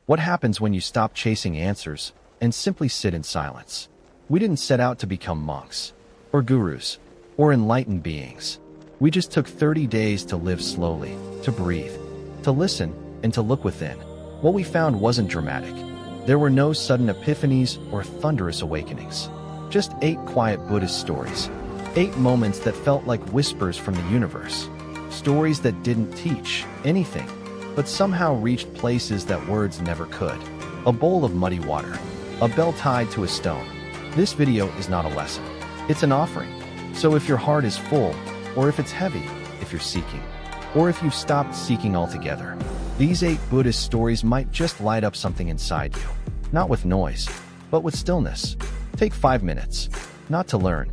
What happens when you stop chasing answers and simply sit in silence? We didn't set out to become monks, or gurus, or enlightened beings. We just took 30 days to live slowly, to breathe, to listen, and to look within. What we found wasn't dramatic. There were no sudden epiphanies or thunderous awakenings. Just 8 quiet Buddhist stories. 8 moments that felt like whispers from the universe. Stories that didn't teach anything, but somehow reached places that words never could. A bowl of muddy water. A bell tied to a stone. This video is not a lesson. It's an offering. So if your heart is full, or if it's heavy, if you're seeking, or if you've stopped seeking altogether, these 8 Buddhist stories might just light up something inside you. Not with noise, but with stillness. Take 5 minutes, not to learn,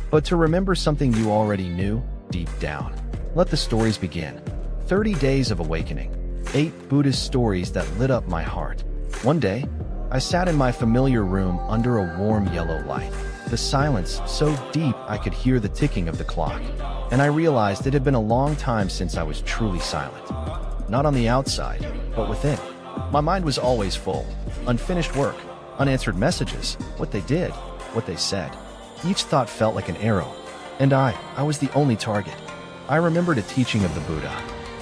but to remember something you already knew deep down. Let the stories begin. 30 days of awakening. 8 Buddhist stories that lit up my heart. One day, I sat in my familiar room under a warm yellow light. The silence so deep I could hear the ticking of the clock, and I realized it had been a long time since I was truly silent. Not on the outside, but within. My mind was always full. Unfinished work, unanswered messages, what they did, what they said. Each thought felt like an arrow, and I was the only target. I remembered a teaching of the Buddha.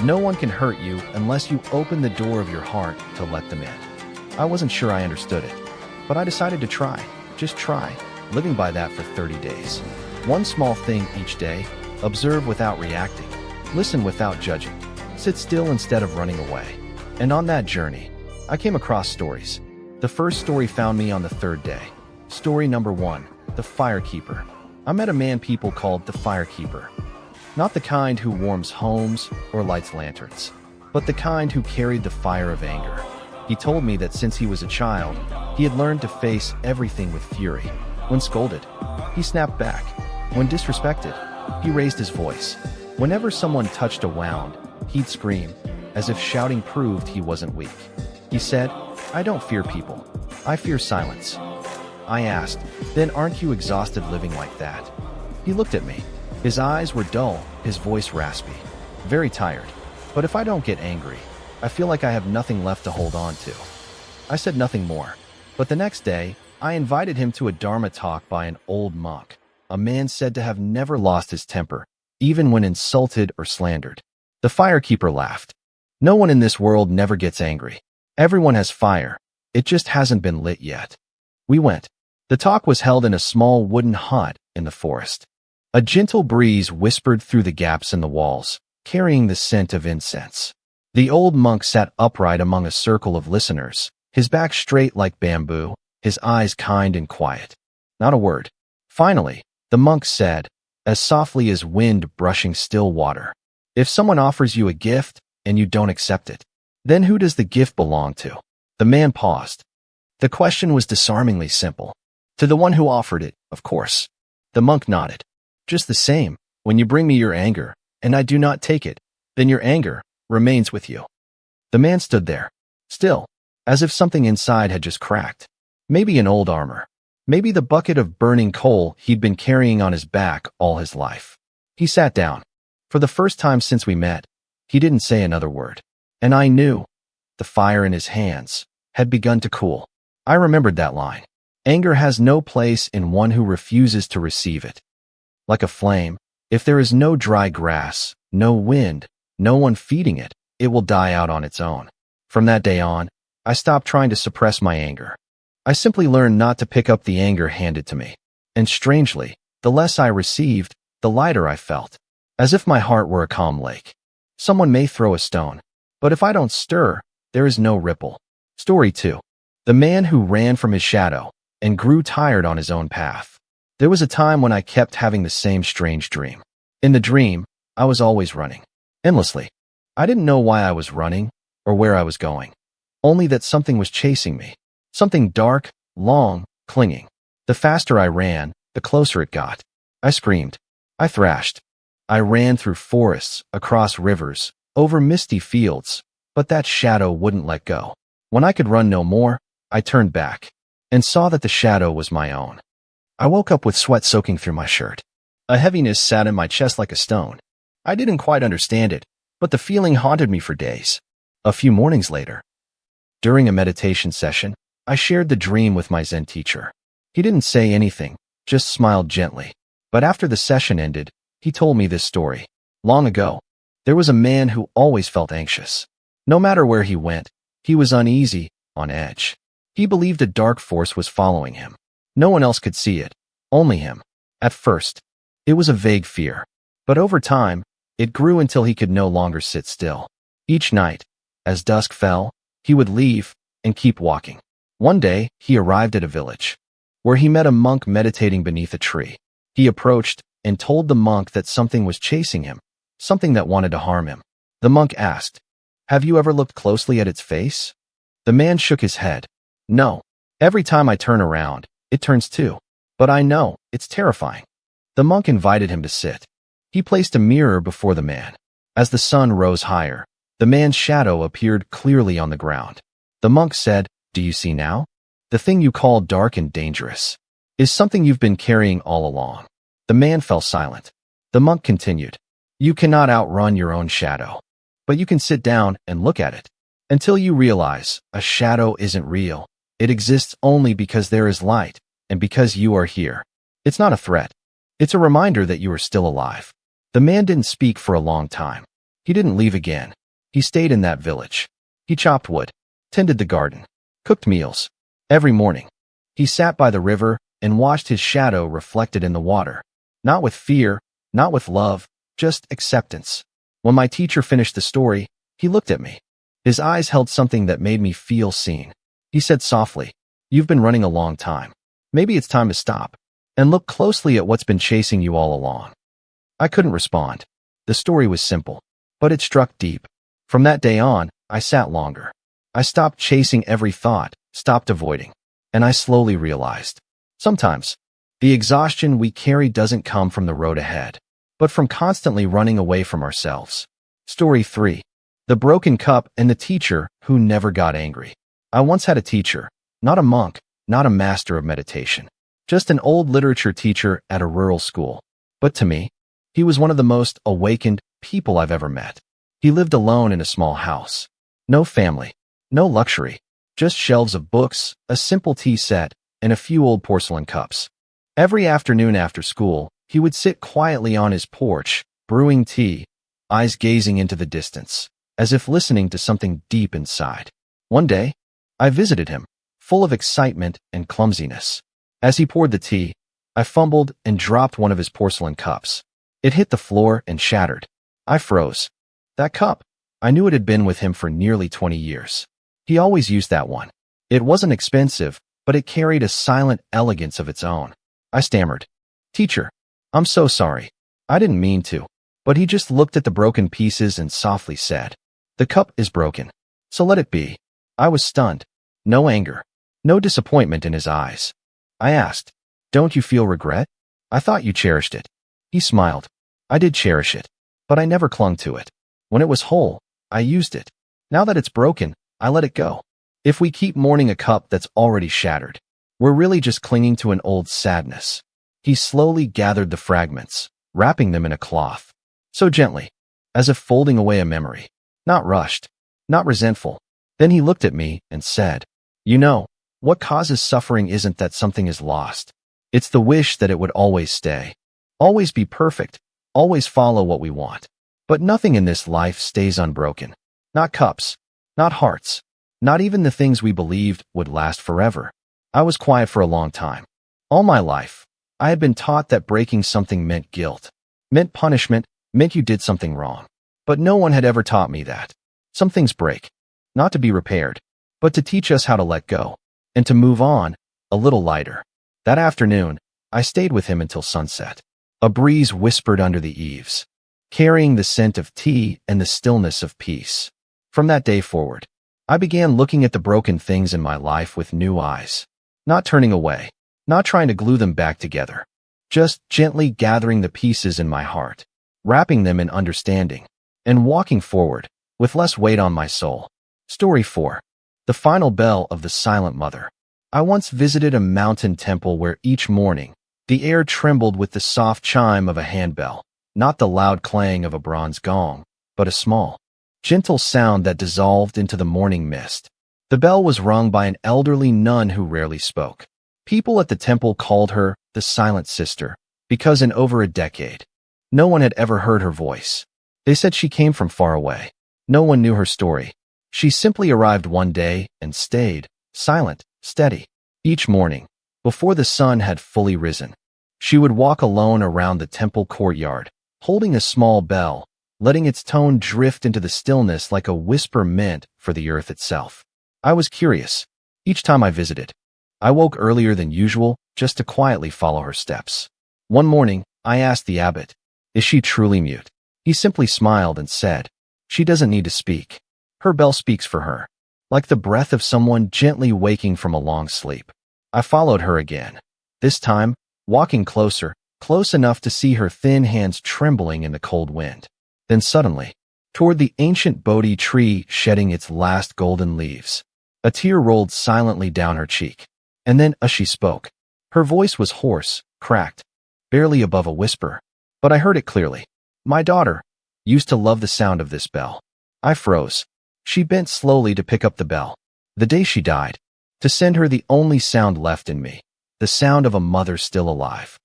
No one can hurt you unless you open the door of your heart to let them in. I wasn't sure I understood it, but I decided to try. Just try. Living by that for 30 days. One small thing each day. Observe without reacting. Listen without judging. Sit still instead of running away. And on that journey, I came across stories. The first story found me on the 3rd day. Story number 1, the firekeeper. I met a man people called the firekeeper. Not the kind who warms homes or lights lanterns, but the kind who carried the fire of anger. He told me that since he was a child, he had learned to face everything with fury. When scolded, he snapped back. When disrespected, he raised his voice. Whenever someone touched a wound, he'd scream, as if shouting proved he wasn't weak. He said, "I don't fear people. I fear silence." I asked, "Then aren't you exhausted living like that?" He looked at me. His eyes were dull, his voice raspy. Very tired. But if I don't get angry, I feel like I have nothing left to hold on to. I said nothing more. But the next day, I invited him to a Dharma talk by an old monk, a man said to have never lost his temper, even when insulted or slandered. The firekeeper laughed. "No one in this world never gets angry. Everyone has fire. It just hasn't been lit yet." We went. The talk was held in a small wooden hut in the forest. A gentle breeze whispered through the gaps in the walls, carrying the scent of incense. The old monk sat upright among a circle of listeners, his back straight like bamboo, his eyes kind and quiet. Not a word. Finally, the monk said, as softly as wind brushing still water, "If someone offers you a gift and you don't accept it, then who does the gift belong to?" The man paused. The question was disarmingly simple. To the one who offered it, of course. The monk nodded. "Just the same, when you bring me your anger, and I do not take it, then your anger remains with you." The man stood there, still, as if something inside had just cracked. Maybe an old armor. Maybe the bucket of burning coal he'd been carrying on his back all his life. He sat down. For the first time since we met, he didn't say another word. And I knew the fire in his hands had begun to cool. I remembered that line. Anger has no place in one who refuses to receive it. Like a flame, if there is no dry grass, no wind, no one feeding it, it will die out on its own. From that day on, I stopped trying to suppress my anger. I simply learned not to pick up the anger handed to me. And strangely, the less I received, the lighter I felt. As if my heart were a calm lake. Someone may throw a stone, but if I don't stir, there is no ripple. Story 2. The man who ran from his shadow and grew tired on his own path. There was a time when I kept having the same strange dream. In the dream, I was always running. Endlessly. I didn't know why I was running or where I was going. Only that something was chasing me. Something dark, long, clinging. The faster I ran, the closer it got. I screamed. I thrashed. I ran through forests, across rivers, over misty fields, but that shadow wouldn't let go. When I could run no more, I turned back and saw that the shadow was my own. I woke up with sweat soaking through my shirt. A heaviness sat in my chest like a stone. I didn't quite understand it, but the feeling haunted me for days. A few mornings later, During a meditation session, I shared the dream with my Zen teacher. He didn't say anything, just smiled gently. But after the session ended, he told me this story. Long ago, there was a man who always felt anxious. No matter where he went, he was uneasy, on edge. He believed a dark force was following him. No one else could see it, only him. At first, it was a vague fear. But over time, it grew until he could no longer sit still. Each night, as dusk fell, he would leave and keep walking. One day, he arrived at a village, where he met a monk meditating beneath a tree. He approached and told the monk that something was chasing him, something that wanted to harm him. The monk asked, "Have you ever looked closely at its face?" The man shook his head. "No. Every time I turn around, it turns too. But I know, it's terrifying." The monk invited him to sit. He placed a mirror before the man. As the sun rose higher, the man's shadow appeared clearly on the ground. The monk said, "Do you see now? The thing you call dark and dangerous is something you've been carrying all along." The man fell silent. The monk continued, "You cannot outrun your own shadow, but you can sit down and look at it until you realize a shadow isn't real. It exists only because there is light and because you are here. It's not a threat. It's a reminder that you are still alive." The man didn't speak for a long time. He didn't leave again. He stayed in that village. He chopped wood, tended the garden, cooked meals. Every morning, he sat by the river and watched his shadow reflected in the water. Not with fear, not with love, just acceptance. When my teacher finished the story, he looked at me. His eyes held something that made me feel seen. He said softly, "You've been running a long time. Maybe it's time to stop and look closely at what's been chasing you all along." I couldn't respond. The story was simple, but it struck deep. From that day on, I sat longer. I stopped chasing every thought, stopped avoiding, and I slowly realized, sometimes, the exhaustion we carry doesn't come from the road ahead, but from constantly running away from ourselves. Story 3. The Broken Cup and the Teacher Who Never Got Angry. I once had a teacher, not a monk, not a master of meditation, just an old literature teacher at a rural school. But to me, he was one of the most awakened people I've ever met. He lived alone in a small house. No family, no luxury, just shelves of books, a simple tea set, and a few old porcelain cups. Every afternoon after school, he would sit quietly on his porch, brewing tea, eyes gazing into the distance, as if listening to something deep inside. One day, I visited him, full of excitement and clumsiness. As he poured the tea, I fumbled and dropped one of his porcelain cups. It hit the floor and shattered. I froze. That cup, I knew it had been with him for nearly 20 years. He always used that one. It wasn't expensive, but it carried a silent elegance of its own. I stammered, "Teacher, I'm so sorry. I didn't mean to." But he just looked at the broken pieces and softly said, "The cup is broken, so let it be." I was stunned. No anger, no disappointment in his eyes. I asked, "Don't you feel regret? I thought you cherished it." He smiled. "I did cherish it, but I never clung to it. When it was whole, I used it. Now that it's broken, I let it go." If we keep mourning a cup that's already shattered, we're really just clinging to an old sadness. He slowly gathered the fragments, wrapping them in a cloth, so gently, as if folding away a memory. Not rushed, not resentful. Then he looked at me and said, "You know, what causes suffering isn't that something is lost. It's the wish that it would always stay. Always be perfect, always follow what we want. But nothing in this life stays unbroken. Not cups, not hearts, not even the things we believed would last forever." I was quiet for a long time. All my life, I had been taught that breaking something meant guilt, meant punishment, meant you did something wrong. But no one had ever taught me that. Some things break, not to be repaired, but to teach us how to let go, and to move on, a little lighter. That afternoon, I stayed with him until sunset. A breeze whispered under the eaves, carrying the scent of tea and the stillness of peace. From that day forward, I began looking at the broken things in my life with new eyes, not turning away, not trying to glue them back together, just gently gathering the pieces in my heart, wrapping them in understanding, and walking forward with less weight on my soul. Story 4. The Final Bell of the Silent Mother. I once visited a mountain temple where each morning, the air trembled with the soft chime of a handbell, not the loud clang of a bronze gong, but a small, gentle sound that dissolved into the morning mist. The bell was rung by an elderly nun who rarely spoke. People at the temple called her the Silent Sister, because in over a decade, no one had ever heard her voice. They said she came from far away. No one knew her story. She simply arrived one day and stayed, silent, steady. Each morning, before the sun had fully risen, she would walk alone around the temple courtyard, holding a small bell, letting its tone drift into the stillness like a whisper meant for the earth itself. I was curious. Each time I visited, I woke earlier than usual just to quietly follow her steps. One morning, I asked the abbot, "Is she truly mute?" He simply smiled and said, "She doesn't need to speak. Her bell speaks for her, like the breath of someone gently waking from a long sleep." I followed her again, this time walking closer, close enough to see her thin hands trembling in the cold wind. Then suddenly, toward the ancient Bodhi tree shedding its last golden leaves, a tear rolled silently down her cheek. And then, as she spoke, her voice was hoarse, cracked, barely above a whisper, but I heard it clearly. "My daughter used to love the sound of this bell." I froze. She bent slowly to pick up the bell. The day she died, to send her the only sound left in me, the sound of a mother still alive.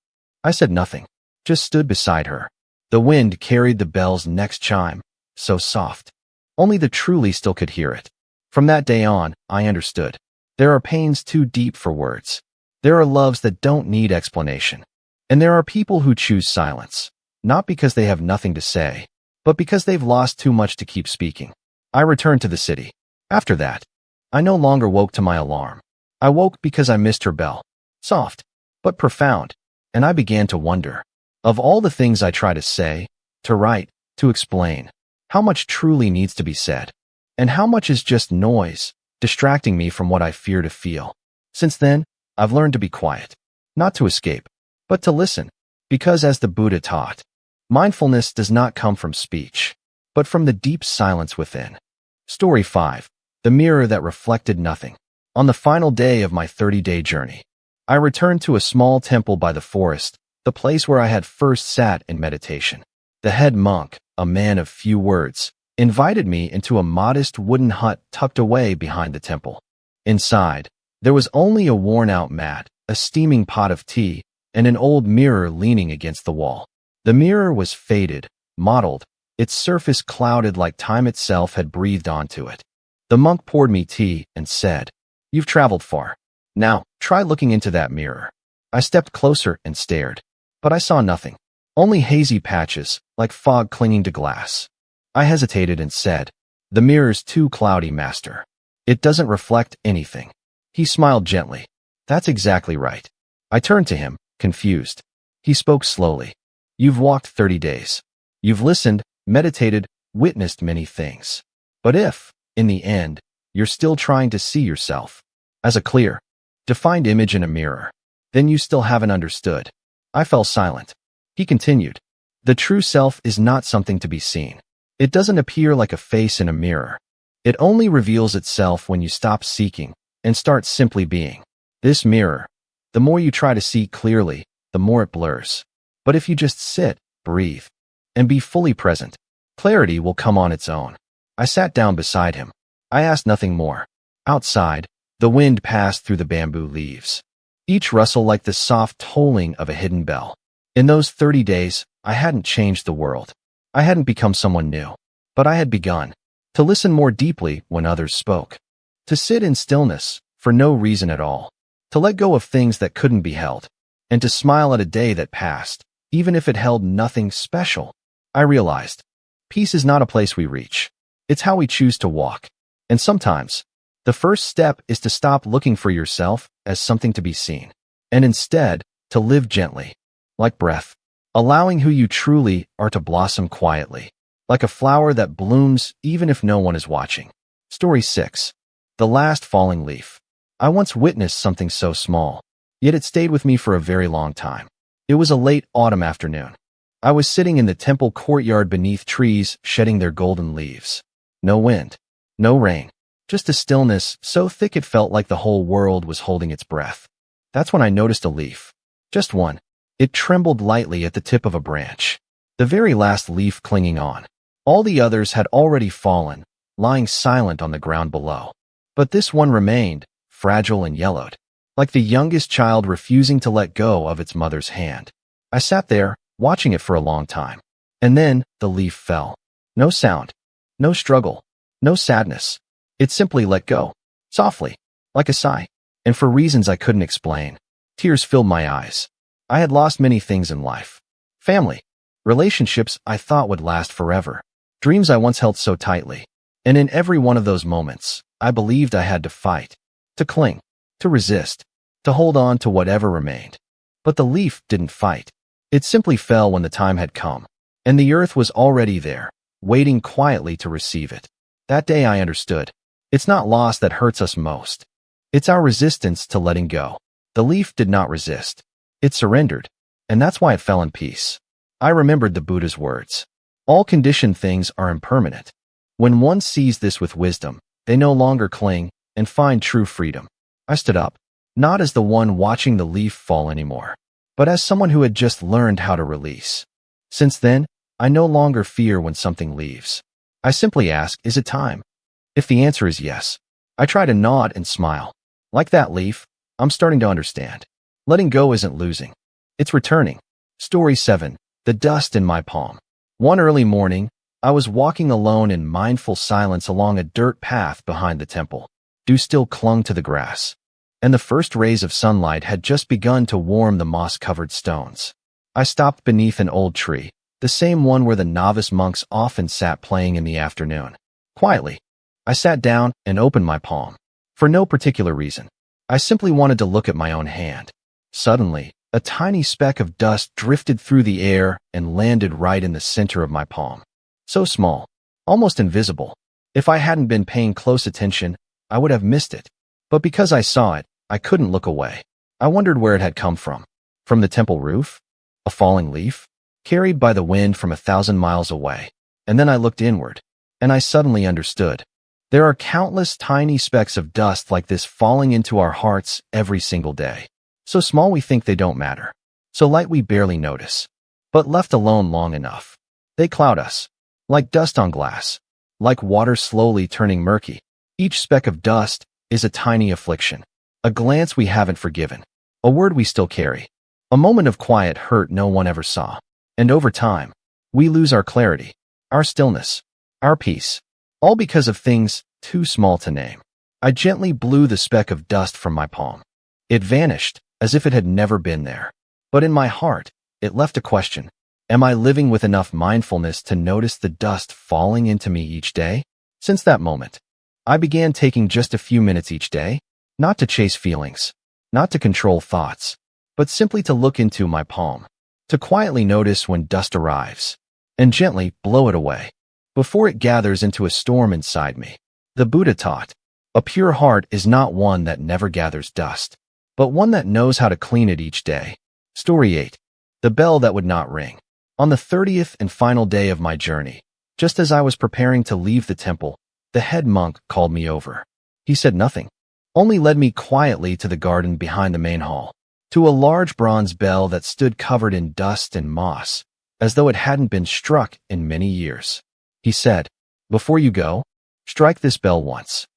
I said nothing, just stood beside her. The wind carried the bell's next chime, so soft. Only the truly still could hear it. From that day on, I understood. There are pains too deep for words. There are loves that don't need explanation. And there are people who choose silence, not because they have nothing to say, but because they've lost too much to keep speaking. I returned to the city. After that, I no longer woke to my alarm. I woke because I missed her bell. Soft, but profound. And I began to wonder, of all the things I try to say, to write, to explain, how much truly needs to be said, and how much is just noise, distracting me from what I fear to feel. Since then, I've learned to be quiet, not to escape, but to listen, because as the Buddha taught, mindfulness does not come from speech, but from the deep silence within. Story 5. The Mirror That Reflected Nothing. On the final day of my 30-day journey, I returned to a small temple by the forest, the place where I had first sat in meditation. The head monk, a man of few words, invited me into a modest wooden hut tucked away behind the temple. Inside, there was only a worn-out mat, a steaming pot of tea, and an old mirror leaning against the wall. The mirror was faded, mottled, its surface clouded like time itself had breathed onto it. The monk poured me tea and said, "You've traveled far. Now, try looking into that mirror." I stepped closer and stared, but I saw nothing, only hazy patches, like fog clinging to glass. I hesitated and said, "The mirror's too cloudy, master. It doesn't reflect anything." He smiled gently. "That's exactly right." I turned to him, confused. He spoke slowly. "You've walked 30 days. You've listened, meditated, witnessed many things. But if, in the end, you're still trying to see yourself as a clear, defined image in a mirror, then you still haven't understood." I fell silent. He continued, "The true self is not something to be seen. It doesn't appear like a face in a mirror. It only reveals itself when you stop seeking and start simply being. This mirror, the more you try to see clearly, the more it blurs. But if you just sit, breathe, and be fully present, clarity will come on its own." I sat down beside him. I asked nothing more. Outside, the wind passed through the bamboo leaves, each rustle like the soft tolling of a hidden bell. In those 30 days, I hadn't changed the world. I hadn't become someone new, but I had begun to listen more deeply when others spoke, to sit in stillness for no reason at all, to let go of things that couldn't be held, and to smile at a day that passed, even if it held nothing special. I realized, peace is not a place we reach. It's how we choose to walk. And sometimes, the first step is to stop looking for yourself as something to be seen, and instead, to live gently, like breath, allowing who you truly are to blossom quietly, like a flower that blooms even if no one is watching. Story 6. The Last Falling Leaf. I once witnessed something so small, yet it stayed with me for a very long time. It was a late autumn afternoon. I was sitting in the temple courtyard beneath trees shedding their golden leaves. No wind, no rain, just a stillness so thick it felt like the whole world was holding its breath. That's when I noticed a leaf. Just one. It trembled lightly at the tip of a branch, the very last leaf clinging on. All the others had already fallen, lying silent on the ground below. But this one remained, fragile and yellowed, like the youngest child refusing to let go of its mother's hand. I sat there, watching it for a long time. And then, the leaf fell. No sound. No struggle. No sadness. It simply let go. Softly. Like a sigh. And for reasons I couldn't explain, tears filled my eyes. I had lost many things in life. Family. Relationships I thought would last forever. Dreams I once held so tightly. And in every one of those moments, I believed I had to fight. To cling. To resist. To hold on to whatever remained. But the leaf didn't fight. It simply fell when the time had come. And the earth was already there, waiting quietly to receive it. That day I understood. It's not loss that hurts us most. It's our resistance to letting go. The leaf did not resist. It surrendered. And that's why it fell in peace. I remembered the Buddha's words. All conditioned things are impermanent. When one sees this with wisdom, they no longer cling and find true freedom. I stood up, not as the one watching the leaf fall anymore, but as someone who had just learned how to release. Since then, I no longer fear when something leaves. I simply ask, is it time? If the answer is yes, I try to nod and smile. Like that leaf, I'm starting to understand. Letting go isn't losing. It's returning. Story 7. The dust in my palm. One early morning, I was walking alone in mindful silence along a dirt path behind the temple. Dew still clung to the grass, and the first rays of sunlight had just begun to warm the moss-covered stones. I stopped beneath an old tree, the same one where the novice monks often sat playing in the afternoon. Quietly, I sat down and opened my palm. For no particular reason. I simply wanted to look at my own hand. Suddenly, a tiny speck of dust drifted through the air and landed right in the center of my palm. So small, almost invisible. If I hadn't been paying close attention, I would have missed it. But because I saw it, I couldn't look away. I wondered where it had come from. From the temple roof? A falling leaf? Carried by the wind from 1,000 miles away. And then I looked inward, and I suddenly understood. There are countless tiny specks of dust like this falling into our hearts every single day. So small we think they don't matter. So light we barely notice. But left alone long enough, they cloud us. Like dust on glass. Like water slowly turning murky. Each speck of dust is a tiny affliction. A glance we haven't forgiven. A word we still carry. A moment of quiet hurt no one ever saw. And over time, we lose our clarity, our stillness, our peace. All because of things too small to name. I gently blew the speck of dust from my palm. It vanished, as if it had never been there. But in my heart, it left a question. Am I living with enough mindfulness to notice the dust falling into me each day? Since that moment, I began taking just a few minutes each day, not to chase feelings, not to control thoughts, but simply to look into my palm, to quietly notice when dust arrives, and gently blow it away, before it gathers into a storm inside me. The Buddha taught, a pure heart is not one that never gathers dust, but one that knows how to clean it each day. Story 8. The bell that would not ring. On the 30th and final day of my journey, just as I was preparing to leave the temple, the head monk called me over. He said nothing, only led me quietly to the garden behind the main hall, to a large bronze bell that stood covered in dust and moss, as though it hadn't been struck in many years. He said, "Before you go, strike this bell once."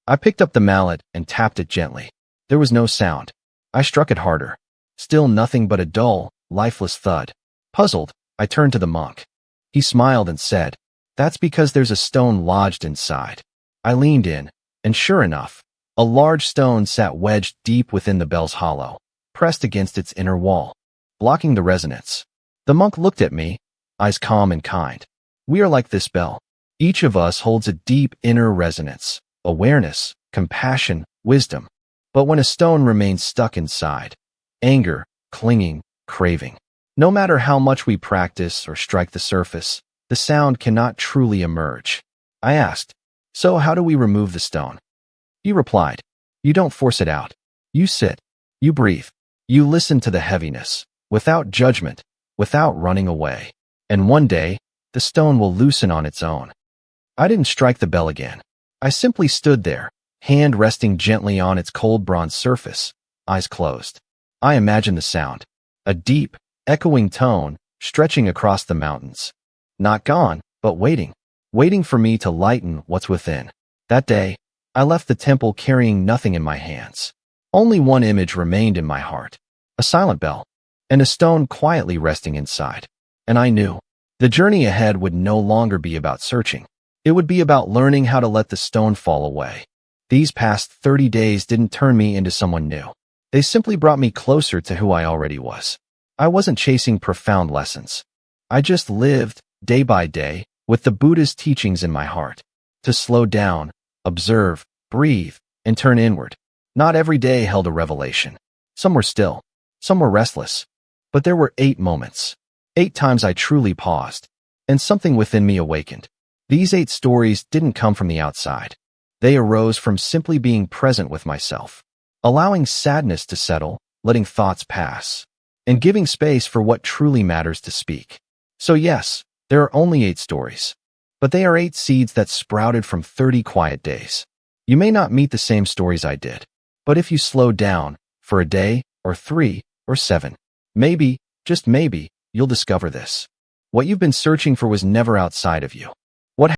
I picked up the mallet and tapped it gently. There was no sound. I struck it harder. Still nothing but a dull, lifeless thud. Puzzled, I turned to the monk. He smiled and said, "That's because there's a stone lodged inside." I leaned in, and sure enough, a large stone sat wedged deep within the bell's hollow, pressed against its inner wall, blocking the resonance. The monk looked at me, eyes calm and kind. We are like this bell. Each of us holds a deep inner resonance, awareness, compassion, wisdom. But when a stone remains stuck inside, anger, clinging, craving, no matter how much we practice or strike the surface, the sound cannot truly emerge. I asked, "So how do we remove the stone?" He replied, "You don't force it out. You sit. You breathe. You listen to the heaviness, without judgment, without running away. And one day, the stone will loosen on its own." I didn't strike the bell again. I simply stood there, hand resting gently on its cold bronze surface, eyes closed. I imagined the sound, a deep, echoing tone stretching across the mountains. Not gone, but waiting for me to lighten what's within. That day, I left the temple carrying nothing in my hands. Only one image remained in my heart, a silent bell, and a stone quietly resting inside. And I knew the journey ahead would no longer be about searching. It would be about learning how to let the stone fall away. These past 30 days didn't turn me into someone new. They simply brought me closer to who I already was. I wasn't chasing profound lessons. I just lived, day by day, with the Buddhist teachings in my heart. To slow down, observe, breathe, and turn inward. Not every day held a revelation. Some were still. Some were restless. But there were 8 moments. 8 times I truly paused. And something within me awakened. These 8 stories didn't come from the outside. They arose from simply being present with myself. Allowing sadness to settle, letting thoughts pass, and giving space for what truly matters to speak. So yes, there are only 8 stories. But they are 8 seeds that sprouted from 30 quiet days. You may not meet the same stories I did. But if you slow down, for a day, or 3, or 7, maybe, just maybe, you'll discover this. What you've been searching for was never outside of you. What